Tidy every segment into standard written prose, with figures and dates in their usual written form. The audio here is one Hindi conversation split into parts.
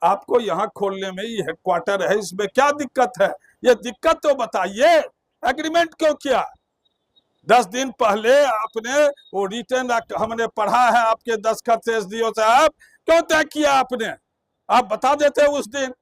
आपको यहाँ खोलने में ये हेडक्वार्टर है, इसमें क्या दिक्कत है? ये दिक्कत तो बताइए। एग्रीमेंट क्यों किया? 10 दिन पहले आपने वो रिटर्न हमने पढ़ा है आपके दस्तखत से एसडीओ साहब, क्यों तय किया आपने? आप बता देते उस दिन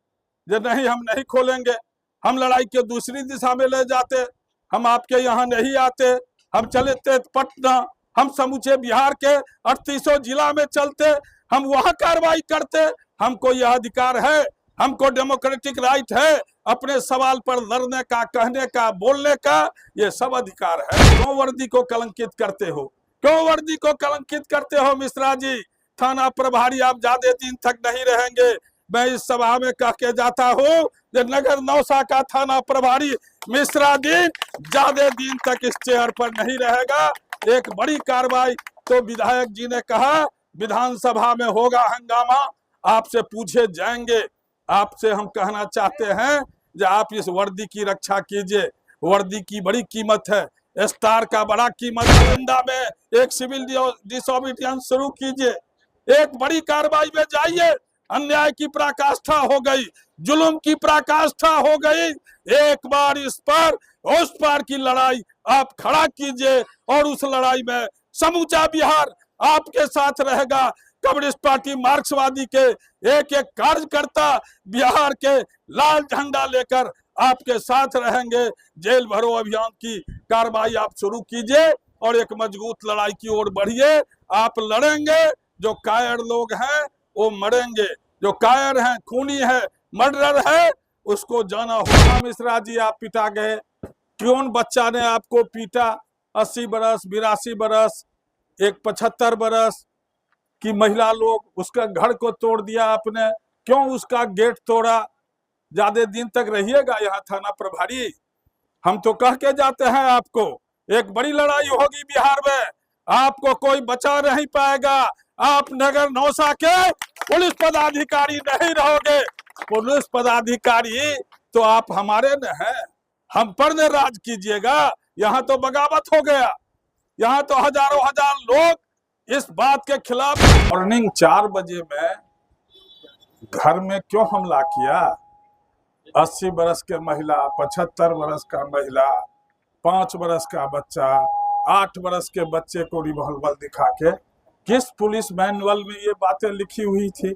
जो नहीं हम नहीं खोलेंगे, हम लड़ाई के दूसरी दिशा में ले जाते, हम आपके यहाँ नहीं आते, हम चलते पटना, हम समूचे बिहार के 38 जिला में चलते, हम वहां कार्रवाई करते। हमको यह अधिकार है, हमको डेमोक्रेटिक राइट है अपने सवाल पर लड़ने का, कहने का, बोलने का, ये सब अधिकार है। क्यों वर्दी को कलंकित करते हो? क्यों वर्दी को कलंकित करते हो मिश्रा जी? थाना प्रभारी आप ज्यादा दिन तक नहीं रहेंगे। मैं इस सभा में कह के जाता हूँ कि नगर नौसा का थाना प्रभारी मिश्रा जी ज्यादा दिन तक इस चेयर पर नहीं रहेगा। एक बड़ी कार्रवाई तो विधायक जी ने कहा विधानसभा में होगा हंगामा, आपसे पूछे जाएंगे। आपसे हम कहना चाहते हैं कि आप इस वर्दी की रक्षा कीजिए। वर्दी की बड़ी कीमत है, स्टार का बड़ा कीमत है। इंदा में एक सिविल डिसोबीडियंस शुरू कीजिए, एक बड़ी कार्रवाई में जाइए। अन्याय की पराकाष्ठा हो गई, जुल्म की पराकाष्ठा हो गई। एक बार इस पर उस पार की लड़ाई आप खड़ा कीजिए और उस लड़ाई में समूचा बिहार आपके साथ रहेगा। कम्युनिस्ट पार्टी मार्क्सवादी के एक एक कार्यकर्ता बिहार के लाल झंडा लेकर आपके साथ रहेंगे। जेल भरो अभियान की कार्रवाई आप शुरू कीजिए और एक मजबूत लड़ाई की ओर बढ़िए। आप लड़ेंगे, जो कायर लोग हैं वो मरेंगे, जो कायर हैं, खूनी है, मर्डर है, उसको जाना होगा। मिश्रा जी आप पिटा गए, क्यों बच्चा ने आपको पीटा? 80 बरस, 82 बरस, एक 75 बरस की महिला लोग, उसका घर को तोड़ दिया आपने। क्यों उसका गेट तोड़ा? ज्यादा दिन तक रहिएगा यहाँ थाना प्रभारी? हम तो कह के जाते हैं आपको, एक बड़ी लड़ाई होगी बिहार में, आपको कोई बचा नहीं पाएगा। आप नगर नौसा के पुलिस पदाधिकारी नहीं रहोगे। पुलिस पदाधिकारी तो आप हमारे न हैं, हम पर न राज कीजिएगा। यहाँ तो बगावत हो गया, यहाँ तो हजारों हजार लोग इस बात के खिलाफ। मॉर्निंग 4 बजे में घर में क्यों हमला किया? 80 बरस के महिला, 75 बरस का महिला, 5 बरस का बच्चा, 8 बरस के बच्चे को रिवॉल्वर दिखा के, किस पुलिस मैनुअल में ये बातें लिखी हुई थी?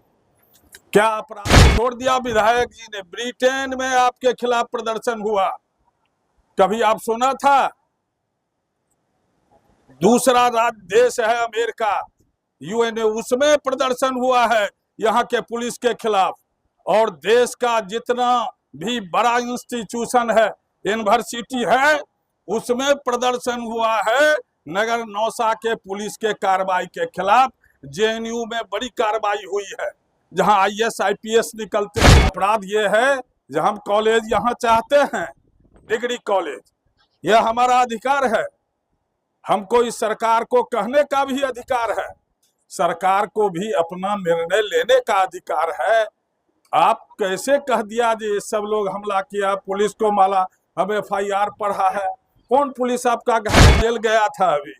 क्या अपराध छोड़ दिया विधायक जी ने? ब्रिटेन में आपके खिलाफ प्रदर्शन हुआ, कभी आप सुना था? दूसरा राज्य देश है अमेरिका, यूएनए, उसमें प्रदर्शन हुआ है यहाँ के पुलिस के खिलाफ। और देश का जितना भी बड़ा इंस्टीट्यूशन है, यूनिवर्सिटी है, उसमें प्रदर्शन हुआ है नगर नौसा के पुलिस के कार्रवाई के खिलाफ। जेएनयू में बड़ी कार्रवाई हुई है, जहां आईएएस आईपीएस निकलते हैं। अपराध ये है जब हम कॉलेज यहाँ चाहते हैं, डिग्री कॉलेज, यह हमारा अधिकार है। हमको इस सरकार को कहने का भी अधिकार है, सरकार को भी अपना निर्णय लेने का अधिकार है। आप कैसे कह दिया जी सब लोग हमला किया, पुलिस को माला, हम एफआईआर पढ़ा है। कौन पुलिस आपका घर जेल गया था? अभी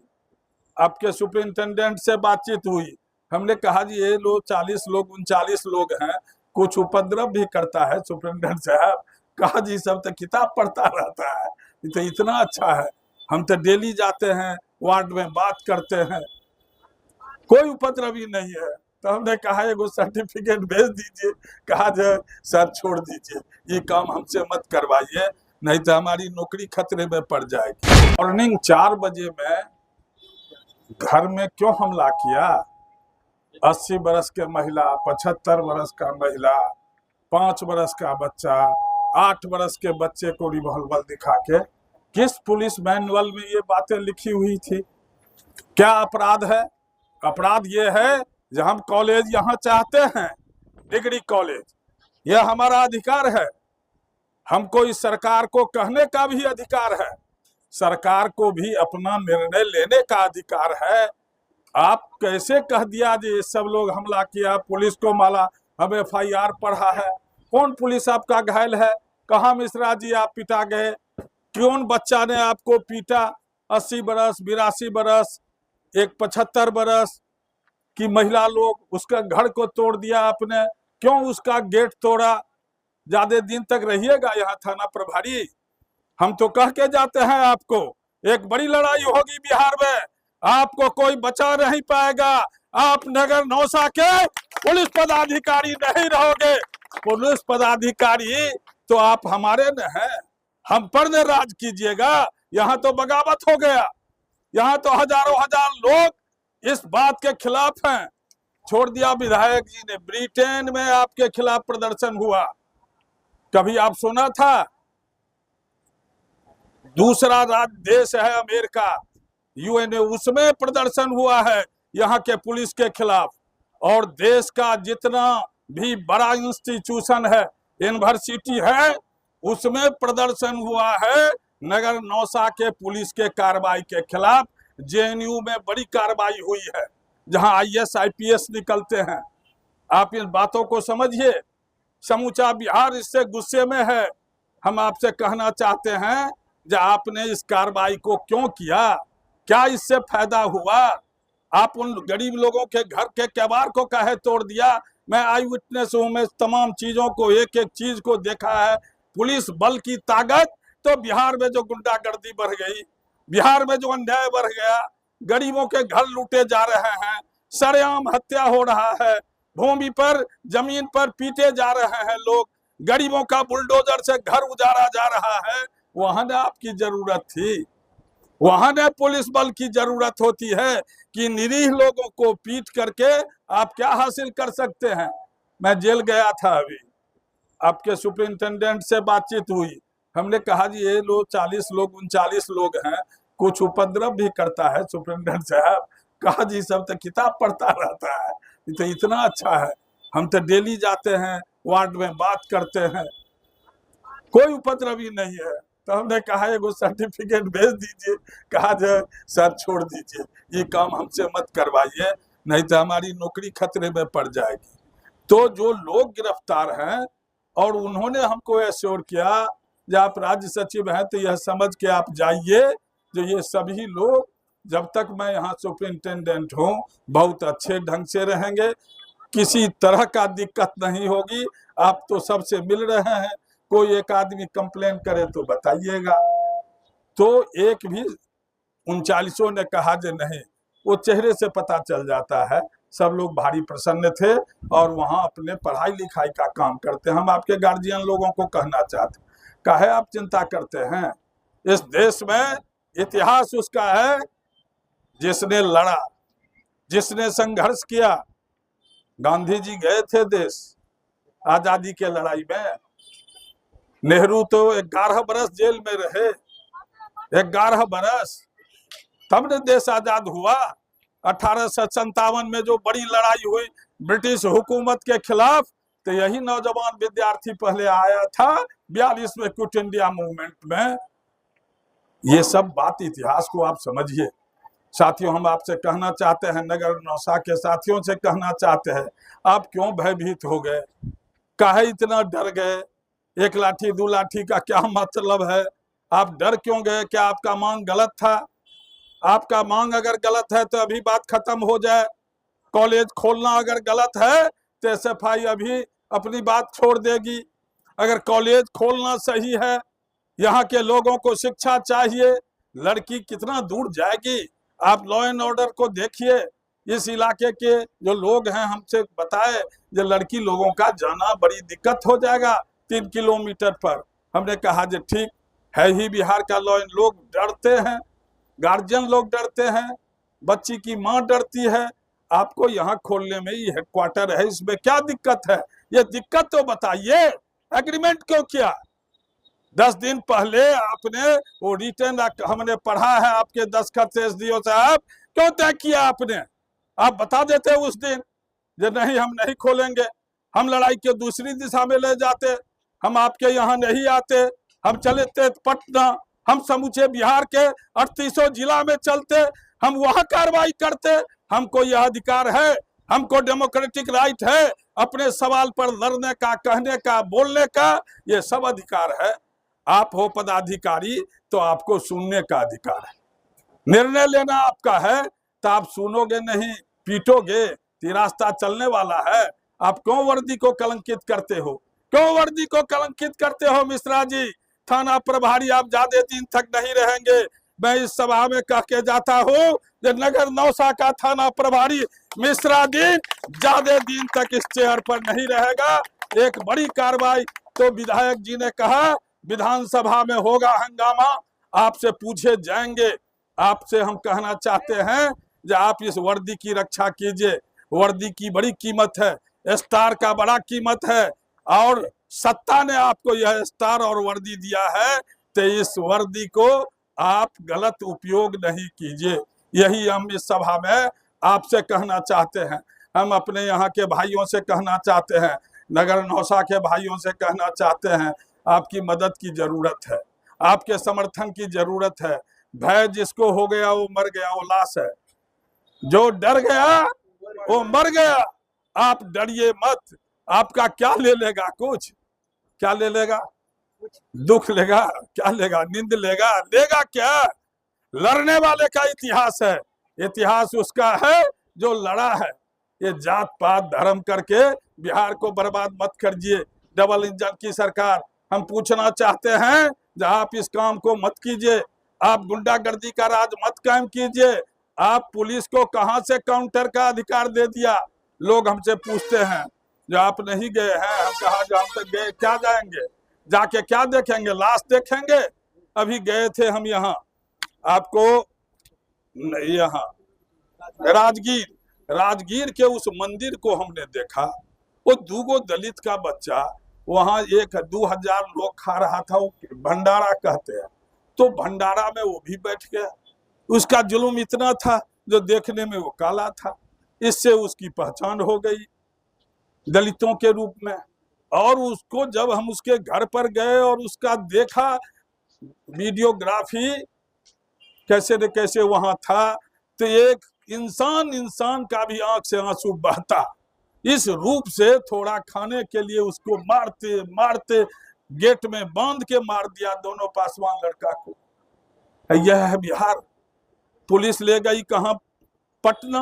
आपके सुपरिंटेंडेंट से बातचीत हुई, हमने कहा जी ये लोग 40 लोग 39 लोग हैं, कुछ उपद्रव भी करता है सुपरिंटेंडेंट साहब। कहा जी सब तो किताब पढ़ता रहता है, तो इतना अच्छा है, हम तो डेली जाते हैं वार्ड में बात करते हैं, कोई उपद्रव ही नहीं है। तो हमने कहा एगो सर्टिफिकेट भेज दीजिए। कहा जाए सर छोड़ दीजिए, ये काम हमसे मत करवाइए, नहीं तो हमारी नौकरी खतरे में पड़ जाएगी। मॉर्निंग 4 बजे में घर में क्यों हमला किया? 80 बरस के महिला, 75 बरस का महिला, 5 बरस का बच्चा, 8 बरस के बच्चे को रिवॉल्वर दिखा के, किस पुलिस मैनुअल में ये बातें लिखी हुई थी? क्या अपराध है? अपराध ये है जब हम कॉलेज यहाँ चाहते हैं, डिग्री कॉलेज, यह हमारा अधिकार है। हमको इस सरकार को कहने का भी अधिकार है, सरकार को भी अपना निर्णय लेने का अधिकार है। आप कैसे कह दिया जी सब लोग हमला किया, पुलिस को माला, हम एफआईआर पढ़ा है। कौन पुलिस आपका घायल है? कहाँ मिश्रा जी आप पिटा गए? क्यों बच्चा ने आपको पीटा? 80 बरस, 82 बरस, एक 75 बरस की महिला लोग, उसका घर को तोड़ दिया आपने। क्यों उसका गेट तोड़ा? ज्यादा दिन तक रहिएगा यहाँ थाना प्रभारी? हम तो कह के जाते हैं आपको, एक बड़ी लड़ाई होगी बिहार में, आपको कोई बचा नहीं पाएगा। आप नगर नौसा के पुलिस पदाधिकारी नहीं रहोगे। पुलिस पदाधिकारी तो आप हमारे न हैं, हम पर न राज कीजिएगा। यहाँ तो बगावत हो गया, यहाँ तो हजारों हजार लोग इस बात के खिलाफ हैं। छोड़ दिया विधायक जी ने, ब्रिटेन में आपके खिलाफ प्रदर्शन हुआ, कभी आप सुना था? दूसरा देश है अमेरिका, यूएनए, उसमें प्रदर्शन हुआ है यहाँ के पुलिस के खिलाफ। और देश का जितना भी बड़ा इंस्टीट्यूशन है, यूनिवर्सिटी है, उसमें प्रदर्शन हुआ है नगर नौसा के पुलिस के कार्रवाई के खिलाफ। जेएनयू में बड़ी कार्रवाई हुई है, जहां आईएएस आईपीएस निकलते हैं। आप इन बातों को समझिए, समूचा बिहार इससे गुस्से में है। हम आपसे कहना चाहते हैं, जो आपने इस कार्रवाई को क्यों किया, क्या इससे फायदा हुआ? आप उन गरीब लोगों के घर के केवाड़ को काहे तोड़ दिया? मैं आई विटनेस हूं, मैं तमाम चीजों को, एक एक चीज को देखा है। पुलिस बल की ताकत, तो बिहार में जो गुंडागर्दी बढ़ गई, बिहार में जो अन्याय बढ़ गया, गरीबों के घर लूटे जा रहे हैं, सरेआम हत्या हो रहा है, भूमि पर जमीन पर पीटे जा रहे हैं लोग, गरीबों का बुलडोजर से घर उजाड़ा जा रहा है। वहां न आपकी जरूरत थी, वहां न पुलिस बल की जरूरत होती है कि निरीह लोगों को पीट करके आप क्या हासिल कर सकते हैं। मैं जेल गया था अभी, आपके सुपरिंटेंडेंट से बातचीत हुई, हमने कहा जी ये लोग 40 लोग 39 लोग हैं, कुछ उपद्रव भी करता है सुपरिंटेंडेंट साहब। कहा जी सब तो किताब पढ़ता रहता है, तो इतना अच्छा है, हम तो डेली जाते हैं, वार्ड में बात करते हैं, कोई उपद्रवी नहीं है। तो हमने कहा एगो सर्टिफिकेट भेज दीजिए। कहा जो सर छोड़ दीजिए, ये काम हमसे मत करवाइए, नहीं तो हमारी नौकरी खतरे में पड़ जाएगी। तो जो लोग गिरफ्तार हैं, और उन्होंने हमको एश्योर किया, जब आप राज्य सचिव हैं तो यह समझ के आप जाइए, जो ये सभी लोग जब तक मैं यहाँ सुपरिंटेंडेंट हूँ बहुत अच्छे ढंग से रहेंगे, किसी तरह का दिक्कत नहीं होगी। आप तो सबसे मिल रहे हैं, कोई एक आदमी कंप्लेन करे तो बताइएगा। तो एक भी 39 ने कहा जे नहीं, वो चेहरे से पता चल जाता है, सब लोग भारी प्रसन्न थे और वहां अपने पढ़ाई लिखाई का काम करते हैं। हम आपके गार्जियन लोगों को कहना चाहते, काहे आप चिंता करते हैं? इस देश में इतिहास उसका है जिसने लड़ा, जिसने संघर्ष किया। गांधी जी गए थे देश आजादी के लड़ाई में, नेहरू तो 11 बरस जेल में रहे, 11 बरस, तब ने देश आजाद हुआ। 1857 में जो बड़ी लड़ाई हुई ब्रिटिश हुकूमत के खिलाफ, तो यही नौजवान विद्यार्थी पहले आया था 42 में क्विट इंडिया मूवमेंट में। ये सब बात इतिहास को आप समझिए। साथियों, हम आपसे कहना चाहते हैं, नगर नौसा के साथियों से कहना चाहते हैं, आप क्यों भयभीत हो गए, काहे इतना डर गए? 1 लाठी 2 लाठी का क्या मतलब है? आप डर क्यों गए? क्या आपका मांग गलत था? आपका मांग अगर गलत है तो अभी बात खत्म हो जाए। कॉलेज खोलना अगर गलत है तो एसएफआई अभी अपनी बात छोड़ देगी। अगर कॉलेज खोलना सही है, यहाँ के लोगों को शिक्षा चाहिए, लड़की कितना दूर जाएगी? आप लॉ एंड ऑर्डर को देखिए, इस इलाके के जो लोग हैं हमसे बताए, जो लड़की लोगों का जाना बड़ी दिक्कत हो जाएगा 3 किलोमीटर पर। हमने कहा जो ठीक है ही, बिहार का लॉ एंड, लोग डरते हैं, गार्जियन लोग डरते हैं, बच्ची की माँ डरती है। आपको यहाँ खोलने में ही हेडक्वार्टर है, इसमें क्या दिक्कत है? ये दिक्कत तो बताइए, एग्रीमेंट क्यों किया? 10 दिन पहले आपने वो रिटर्न, हमने पढ़ा है आपके दस्तखत से एसडीओ साहब, क्यों तय किया आपने? आप बता देते उस दिन जो नहीं हम नहीं खोलेंगे, हम लड़ाई के दूसरी दिशा में ले जाते, हम आपके यहाँ नहीं आते, हम चले थे पटना, हम समूचे बिहार के 38 जिला में चलते, हम वहां कार्रवाई करते। हमको यह अधिकार है, हमको डेमोक्रेटिक राइट है अपने सवाल पर लड़ने का, कहने का, बोलने का, ये सब अधिकार है। आप हो पदाधिकारी तो आपको सुनने का अधिकार है, निर्णय लेना आपका है, तो आप सुनोगे नहीं, पीटोगे तो रास्ता चलने वाला है? आप क्यों वर्दी को कलंकित करते हो? क्यों वर्दी को कलंकित करते हो मिश्रा जी? थाना प्रभारी आप ज्यादा दिन तक नहीं रहेंगे। मैं इस सभा में कह के जाता हूँ कि नगर नौसा का थाना प्रभारी मिश्रा जी ज्यादा दिन तक इस चेयर पर नहीं रहेगा। एक बड़ी कार्रवाई तो विधायक जी ने कहा विधानसभा में होगा हंगामा, आपसे पूछे जाएंगे। आपसे हम कहना चाहते हैं कि आप इस वर्दी की रक्षा कीजिए। वर्दी की बड़ी कीमत है, स्टार का बड़ा कीमत है, और सत्ता ने आपको यह स्टार और वर्दी दिया है, तो इस वर्दी को आप गलत उपयोग नहीं कीजिए। यही हम इस सभा में आपसे कहना चाहते हैं। हम अपने यहाँ के भाइयों से कहना चाहते हैं, नगर नौसा के भाइयों से कहना चाहते हैं, आपकी मदद की जरूरत है, आपके समर्थन की जरूरत है। भय जिसको हो गया वो मर गया, वो लाश है। जो डर गया वो मर गया। आप डरिए मत। आपका क्या ले लेगा? कुछ क्या ले लेगा? दुख लेगा? क्या लेगा? नींद लेगा? लेगा क्या? लड़ने वाले का इतिहास है। इतिहास उसका है जो लड़ा है। ये जात पात धर्म करके बिहार को बर्बाद मत करिए। डबल इंजन की सरकार, हम पूछना चाहते हैं कि आप इस काम को मत कीजिए। आप गुंडागर्दी का राज मत कायम कीजिए। आप पुलिस को कहां से काउंटर का अधिकार दे दिया? लोग हमसे पूछते हैं जो आप नहीं गए हैं। हम कहा जो हम तक गए, क्या जाएंगे? जाके क्या देखेंगे? लाश देखेंगे? अभी गए थे हम यहाँ, आपको यहाँ राजगीर के उस मंदिर को हमने देखा। वो दूगो दलित का बच्चा वहां 1-2 हजार लोग खा रहा था, वो भंडारा कहते हैं, तो भंडारा में वो भी बैठ गया। उसका जुल्म इतना था जो देखने में वो काला था, इससे उसकी पहचान हो गई दलितों के रूप में। और उसको जब हम उसके घर पर गए और उसका देखा वीडियोग्राफी कैसे न कैसे वहां था, तो एक इंसान का भी आंख से आंसू बहता। इस रूप से थोड़ा खाने के लिए उसको मारते मारते गेट में बांध के मार दिया दोनों पासवान लड़का को। यह है बिहार। पुलिस ले गई कहाँ? पटना।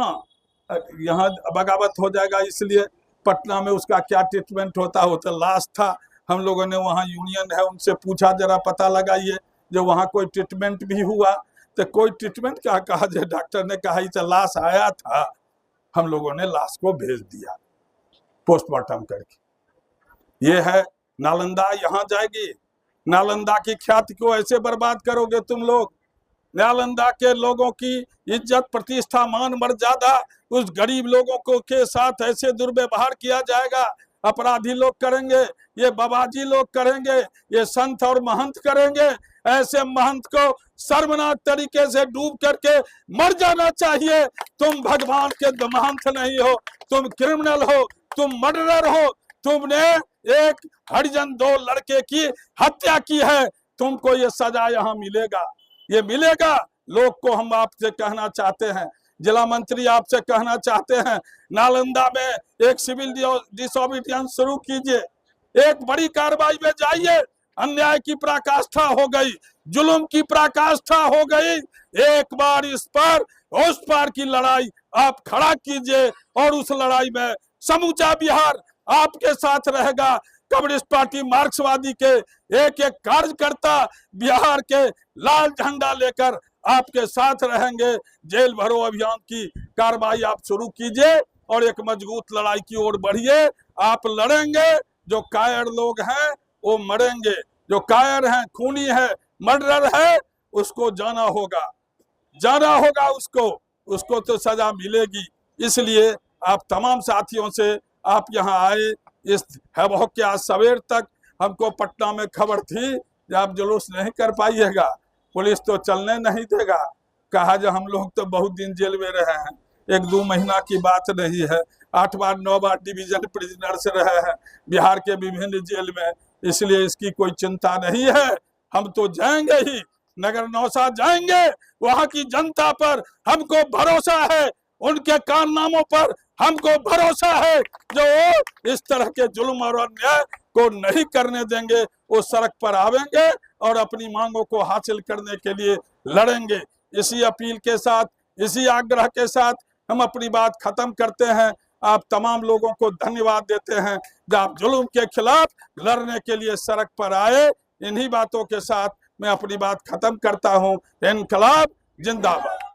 यहाँ बगावत हो जाएगा, इसलिए पटना में उसका क्या ट्रीटमेंट होता हो, तो लाश था। हम लोगों ने वहाँ यूनियन है उनसे पूछा, जरा पता लगाइए जो वहाँ कोई ट्रीटमेंट भी हुआ। तो कोई ट्रीटमेंट क्या कहा, जो डॉक्टर ने कहा तो लाश आया था, हम लोगों ने लाश को भेज दिया पोस्टमार्टम करके। ये है नालंदा, यहाँ जाएगी। नालंदा की ख्याति को ऐसे बर्बाद करोगे तुम लोग। नालंदा के लोगों की इज्जत प्रतिष्ठा मान मर्यादा उस गरीब लोगों को के साथ ऐसे दुर्व्यवहार किया जाएगा। अपराधी लोग करेंगे, ये बाबाजी लोग करेंगे, ये संत और महंत करेंगे। ऐसे महंत को शर्मनाक तरीके से डूब करके मर जाना चाहिए। तुम भगवान के महंत नहीं हो, तुम क्रिमिनल हो, तुम मर्डरर हो। तुमने एक हरिजन 2 लड़के की हत्या की है, तुमको ये सजा यहाँ मिलेगा, ये मिलेगा। लोग को हम आपसे कहना चाहते हैं, जिला मंत्री आपसे कहना चाहते हैं, नालंदा में एक सिविल डिसोबीडियंस शुरू कीजिए, एक बड़ी कार्रवाई में जाइए। अन्याय की पराकाष्ठा हो गई, जुल्म की पराकाष्ठा हो गई। एक बार इस पर उस पार की लड़ाई आप खड़ा कीजिए, और उस लड़ाई में समूचा बिहार आपके साथ रहेगा। कम्युनिस्ट पार्टी मार्क्सवादी के एक एक कार्यकर्ता बिहार के लाल झंडा लेकर आपके साथ रहेंगे। जेल भरो अभियान की कार्रवाई आप शुरू कीजिए और एक मजबूत लड़ाई की ओर बढ़िए। आप लड़ेंगे, जो कायर लोग हैं वो मरेंगे, जो कायर हैं, खूनी है, मर्डरर है, उसको जाना होगा उसको तो सजा मिलेगी। इसलिए आप तमाम साथियों से, आप यहाँ आए इस है के आज सवेर तक हमको पटना में खबर थी कि आप जुलूस नहीं कर पाइएगा, पुलिस तो चलने नहीं देगा। कहा जो हम लोग तो बहुत दिन जेल में रहे हैं, 1-2 महीना की बात नहीं है, 8 बार 9 बार डिवीजन प्रिजनर्स रहे हैं बिहार के विभिन्न जेल में, इसलिए इसकी कोई चिंता नहीं है। हम तो जाएंगे ही, नगर नौसा जाएंगे। वहां की जनता पर हमको भरोसा है, उनके कारनामों पर हमको भरोसा है, जो इस तरह के जुल्म और अन्याय को नहीं करने देंगे। वो सड़क पर आवेंगे और अपनी मांगों को हासिल करने के लिए लड़ेंगे। इसी अपील के साथ, इसी आग्रह के साथ हम अपनी बात खत्म करते हैं। आप तमाम लोगों को धन्यवाद देते हैं जो आप जुल्म के खिलाफ लड़ने के लिए सड़क पर आए। इन्हीं बातों के साथ मैं अपनी बात खत्म करता हूं। इनकलाब जिंदाबाद।